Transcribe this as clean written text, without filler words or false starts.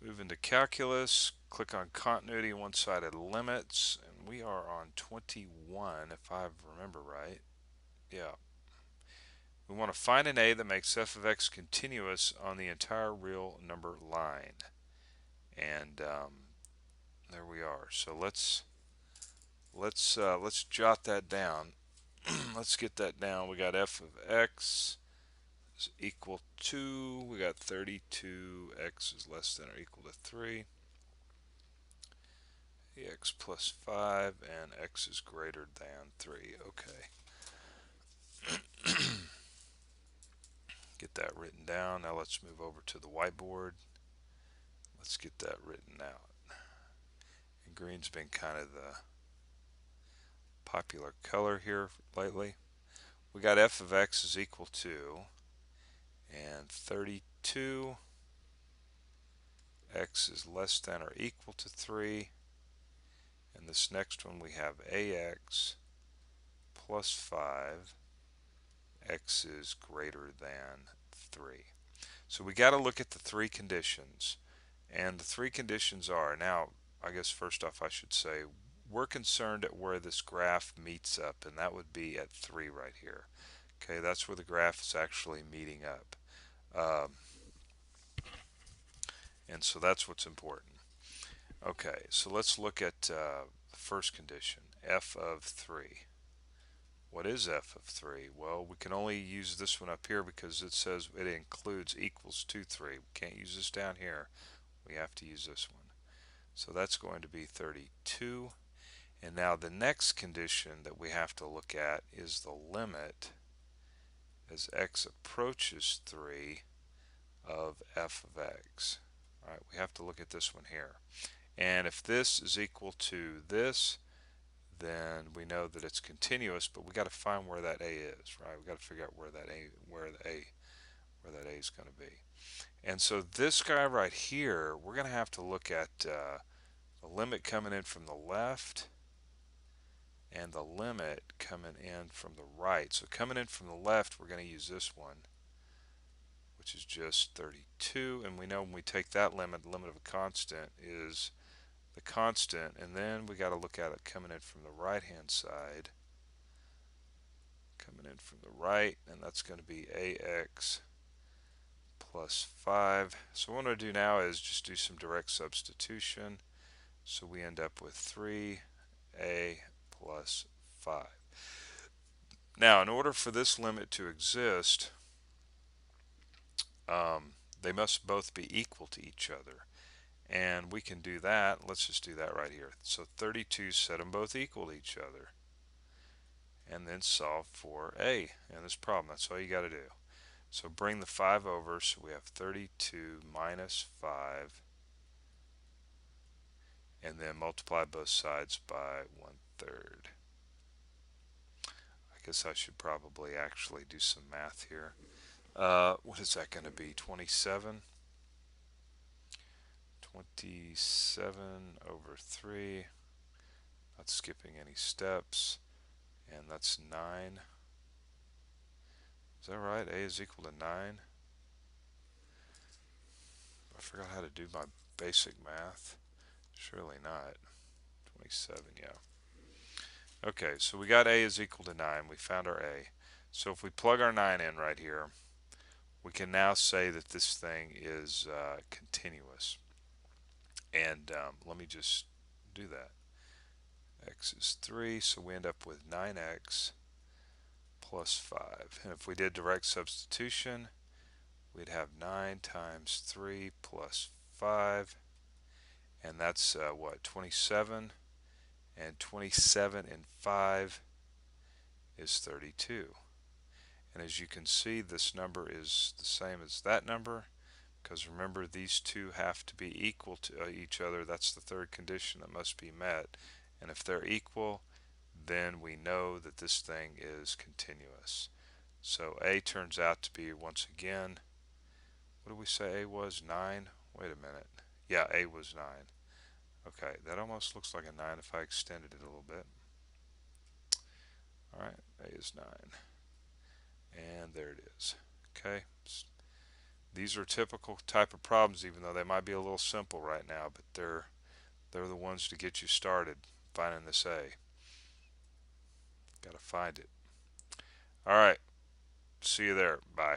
Move into calculus, click on continuity and one-sided limits, and we are on 21 if I remember right. Yeah. We want to find an a that makes f of x continuous on the entire real number line. And there we are. So let's jot that down. Let's get that down. We got f of x is equal to, we got 32, x is less than or equal to 3, x plus 5, and x is greater than 3. Okay. Get that written down. Now let's move over to the whiteboard. Let's get that written out. And green's been kind of the popular color here lately. We got f of x is equal to, and 32, x is less than or equal to 3, and this next one we have ax plus 5, x is greater than 3. So we got to look at the three conditions, and the three conditions are, now I guess first off I should say we're concerned at where this graph meets up, and that would be at 3 right here. Okay, that's where the graph is actually meeting up. And so that's what's important. Okay, so let's look at the first condition, f of 3. What is f of 3? Well, we can only use this one up here because it says it includes equals to 3. We can't use this down here. We have to use this one. So that's going to be 32. And now the next condition that we have to look at is the limit as x approaches 3 of f of x. All right, we have to look at this one here. And if this is equal to this, then we know that it's continuous, but we got to find where that a is, right? We got to figure out where that a is going to be. And so this guy right here, we're going to have to look at the limit coming in from the left and the limit coming in from the right. So coming in from the left, we're going to use this one, which is just 32, and we know when we take that limit, the limit of a constant is the constant, and then we got to look at it coming in from the right hand side, coming in from the right, and that's going to be ax plus 5. So what I'm going to do now is just do some direct substitution. So we end up with 3a plus 5. Now, in order for this limit to exist, they must both be equal to each other. And we can do that. Let's just do that right here. So 32, set them both equal to each other. And then solve for a in this problem. That's all you got to do. So bring the 5 over, so we have 32 minus 5, and then multiply both sides by 1/3. I guess I should probably actually do some math here. What is that going to be? 27? 27 over 3. Not skipping any steps. And that's 9. Is that right? A is equal to 9. I forgot how to do my basic math. Surely not. 27, yeah. Okay, so we got a is equal to 9. We found our a. So if we plug our 9 in right here, we can now say that this thing is continuous. And let me just do that. X is 3, so we end up with 9x plus 5. And if we did direct substitution, we'd have 9 times 3 plus 5, and that's what, 27, and 27 and 5 is 32. And as you can see, this number is the same as that number, because remember, these two have to be equal to each other. That's the third condition that must be met. And if they're equal, then we know that this thing is continuous. So a turns out to be, once again, what did we say a was? 9? Wait a minute. Yeah, a was 9. Okay, that almost looks like a 9 if I extended it a little bit. Alright, a is 9. And there it is. Okay, These are typical type of problems, even though they might be a little simple right now, but they're the ones to get you started finding this A. Got to find it. All right. See you there. Bye.